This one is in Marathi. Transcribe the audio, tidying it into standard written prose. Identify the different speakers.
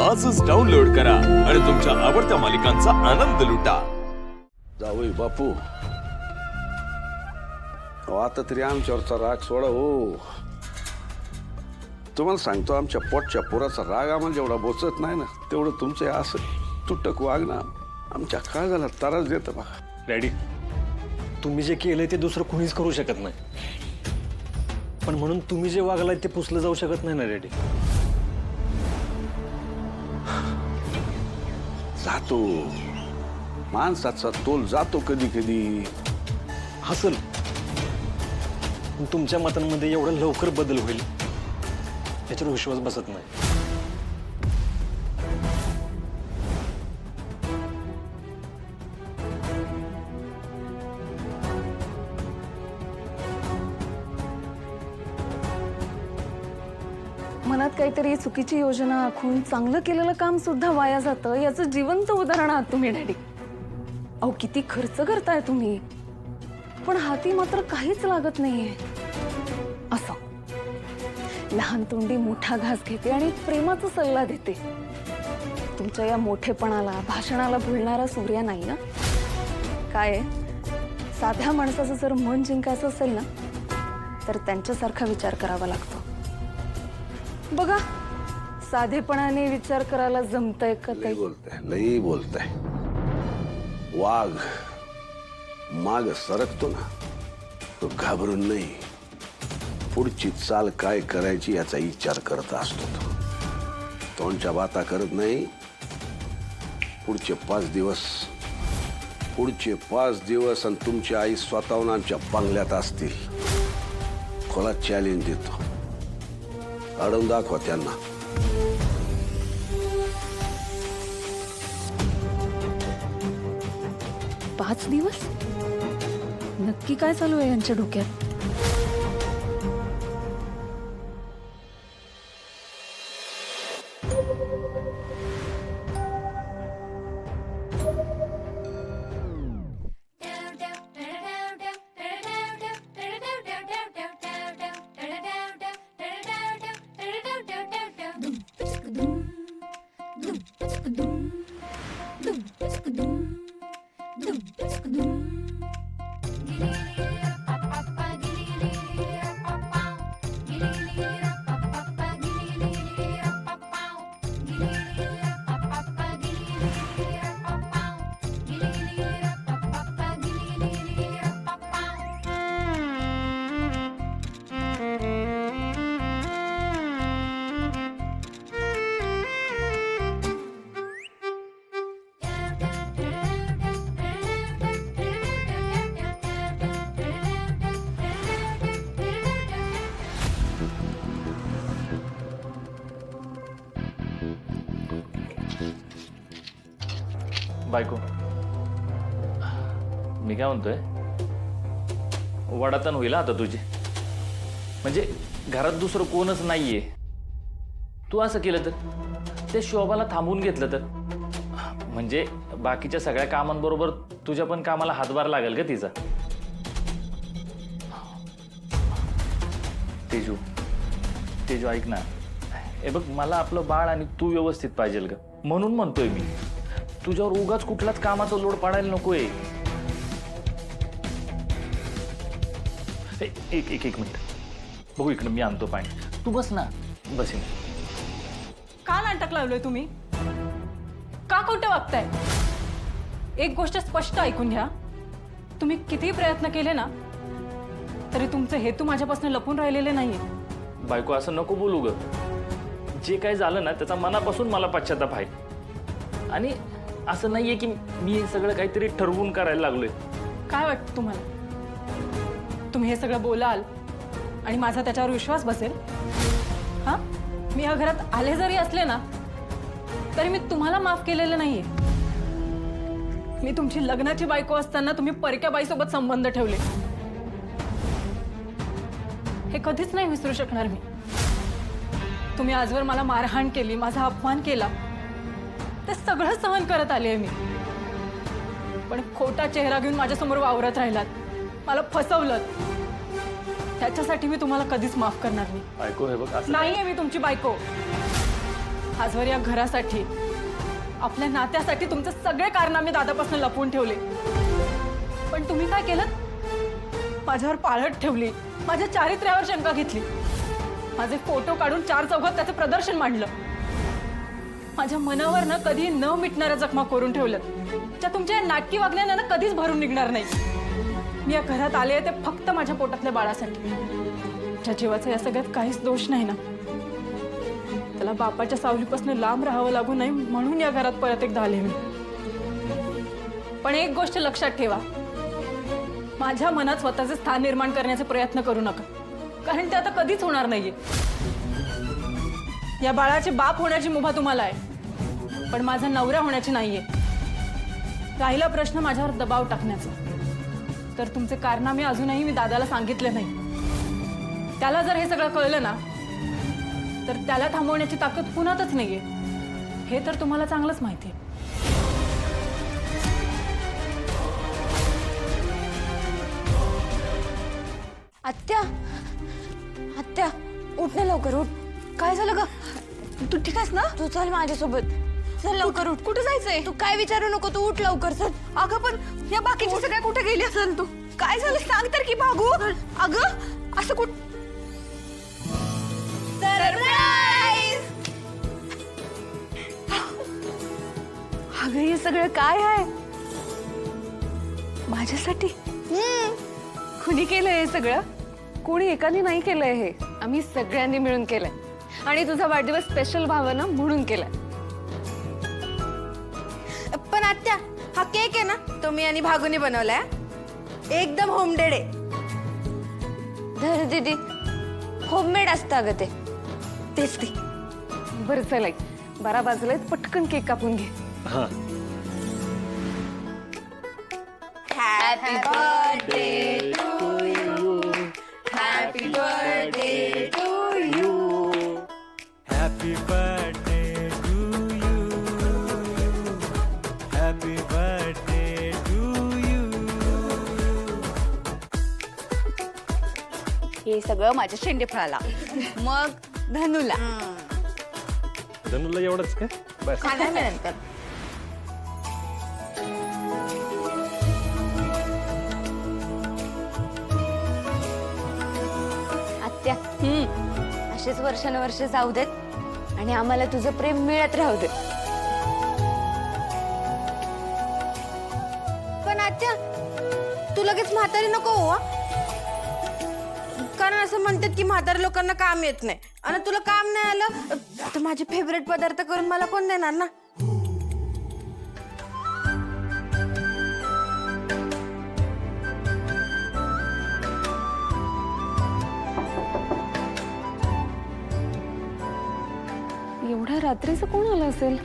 Speaker 1: आजच डाउनलोड करा आणि तुमच्या आवडत्या मालिकांचा आनंद लुटा।
Speaker 2: जावई बापू, आता तरी आमच्यावरचा राग सोडा हो। तुम्हाला सांगतो, आमच्या पोटच्या पोराचा राग आम्हाला जेवढा बोचत नाही ना, तेवढं तुमचं असं तुटक वागणं आमच्या काळजाला त्रास देतं बघा।
Speaker 3: डॅडी, तुम्ही जे केलंय ते दुसरं कुणीच करू शकत नाही, पण म्हणून तुम्ही जे वागलाय ते पुसलं जाऊ शकत नाही ना डॅडी।
Speaker 2: जातो माणसाचा तोल जातो कधी कधी।
Speaker 3: हसल, पण तुमच्या मतांमध्ये एवढा लवकर बदल होईल याच्यावर विश्वास बसत नाही।
Speaker 4: मनात काहीतरी चुकीची योजना आखून चांगलं केलेलं काम सुद्धा वाया जातं, याचं जिवंत उदाहरण आहात तुम्ही डॅडी। अहो, किती खर्च करताय तुम्ही, पण हाती मात्र काहीच लागत नाहीये। असं लहान तोंडी मोठा घास घेते आणि प्रेमाचा सल्ला देते। तुमच्या या मोठेपणाला भाषणाला भुलणारा सूर्या नाही ना। काय साध्या माणसाचं जर मन जिंकायचं असेल ना, तर त्यांच्यासारखा विचार करावा लागतो। बघा, साधेपणाने विचार करायला जमतंय का ते?
Speaker 2: लई बोलताय। वाघ माग सरकतो ना, तो घाबरून नाही, पुढची चाल काय करायची याचा विचार करत असतो। तो तोंडच्या बाता करत नाही। पुढचे 5 दिवस आणि तुमची आई स्वतःहून आमच्या बंगल्यात असतील। खोला चॅलेंज देतो, अडवून दाखवा त्यांना।
Speaker 4: 5 दिवस? नक्की काय चालू आहे यांच्या डोक्यात?
Speaker 5: बायको, मी काय म्हणतोय, वडाताण होईल आता तुझी। म्हणजे घरात दुसरं कोणच नाहीये। तू असं केलं तर, ते शोभाला थांबून घेतलं तर, म्हणजे बाकीच्या सगळ्या कामांबरोबर तुझ्या पण कामाला हातभार लागेल का तिचा? तेजू ऐक ना, हे बघ, मला आपलं बाळ आणि तू व्यवस्थित पाहिजेल का, म्हणून म्हणतोय मी। तुझ्यावर उगाच कुठलाच कामाचा लोड पाडायला नकोय। एक मिनिट बघू इकडं, मी आणतो पाणी, तू बस ना, बसेन।
Speaker 6: का नाटक लावलंय तुम्ही? का खोटं वागताय? एक गोष्ट स्पष्ट ऐकून घ्या, तुम्ही किती प्रयत्न केले ना, तरी तुमचे हेतू माझ्यापासून लपून राहिलेले नाहीये।
Speaker 5: बायको, असं नको बोलू ग। जे काय झालं ना, त्याचा मनापासून मला पश्चाताप आहे। आणि असं नाहीये की मी हे सगळं काहीतरी ठरवून करायला लागलोय।
Speaker 6: काय वाटतं तुम्हाला? तुम्ही हे सगळं बोलाल आणि माझा त्याच्यावर विश्वास बसेल? हा, मी या घरात आले जरी असले ना, तरी मी तुम्हाला माफ केलेलं नाहीये। मी तुमची लग्नाची बायको असताना तुम्ही परक्या बाईसोबत संबंध ठेवले, हे कधीच नाही विसरू शकणार मी। तुम्ही आजवर मला मारहाण केली, माझा अपमान केला, ते सगळं सहन करत आले मी। पण खोटा चेहरा घेऊन माझ्यासमोर वावरत राहिलात, मला फसवलं, त्याच्यासाठी मी तुम्हाला कधीच माफ करणार नाही।
Speaker 5: बायको, हे बघ, असं
Speaker 6: नाहीये मी तुमची बायको। आजवर या घरासाठी, आपल्या नात्यासाठी तुमचे सगळे कारनामे दादापासून लपवून ठेवले. पण तुम्ही काय केलं? माझ्यावर पाळत ठेवली, माझ्या चारित्र्यावर शंका घेतली, माझे फोटो काढून 4 चौघात त्याचं प्रदर्शन मांडलं. माझ्या मनावर ना कधी न मिटणाऱ्या जखमा करून ठेवल्यात, ज्या तुमच्या नाटकी वागण्यानं ना कधीच भरून निघणार नाही. मी या घरात आले ते फक्त माझ्या पोटातल्या बाळासाठी, ज्या जीवाचा या सगळ्यात काहीच दोष नाही ना. त्याला बापाच्या सावलीपासून लांब राहावं लागू नये म्हणून या घरात परत एकदा आले मी. पण एक गोष्ट लक्षात ठेवा, माझ्या मनात स्वतःचे स्थान निर्माण करण्याचे प्रयत्न करू नका, कारण ते आता कधीच होणार नाहीये. या बाळाचे बाप होण्याची मुभा तुम्हाला आहे, पण माझा नवरा होण्याची नाहीये. राहिला प्रश्न माझ्यावर दबाव टाकण्याचा, तर तुमचे कारनामे अजूनही मी दादाला सांगितले नाही. त्याला जर हे सगळं कळलं ना, तर त्याला थांबवण्याची ताकद कुणातच नाहीये, हे तर तुम्हाला चांगलंच माहिती आहे.
Speaker 4: आत्या, आत्या उठ ना लवकर, उठ. काय झालं ग? तू ठीक आहेस ना? तू चल माझ्यासोबत, चल लवकर उठ. कुठे जायचंय? तू काय विचारू नको, तू उठ लवकर, चल. अगं पण या बाकीच्या सगळ्या कुठे गेली असेल? तू काय झालं सांग तर की भागू. अगं असं कुठ? सरप्राईज! अगं हे सगळं काय आहे? माझ्यासाठी? कुणी केलंय हे सगळं? कोणी एकाने नाही केलंय, हे आम्ही सगळ्यांनी मिळून केलंय. आणि तुझा वाढदिवस स्पेशल व्हावा ना म्हणून केलाय.
Speaker 7: पण आत्या, हा केक आहे ना, तो मी आणि भागूनी बनवलाय. एकदम होमडेड आहे.
Speaker 4: धर दीदी, होममेड असतं ग ते.
Speaker 7: तेच ते.
Speaker 4: बरं चल ऐक, 12 वाजले, पटकन केक कापून घे.
Speaker 3: हा.
Speaker 7: Happy birthday to you, happy birthday to you.
Speaker 8: Happy birthday to you. Happy birthday to you.
Speaker 7: हे सगळं माझ्या शेंडेफळाला, मग धनुला.
Speaker 3: धनुला एवढंच काय? बस.
Speaker 7: खाणार मी नंतर.
Speaker 4: आत्या, असेच वर्षानुवर्ष जाऊ देत आणि आम्हाला तुझं प्रेम मिळत राहू दे.
Speaker 7: पण आत्या, तू लगेच म्हातारी नको हो. कारण असं म्हणतात की म्हातारी लोकांना काम येत नाही, आणि तुला काम नाही आलं तर माझे फेवरेट पदार्थ करून मला कोण देणार ना.
Speaker 4: एवढ्या रात्रीचं कोण आलं असेल?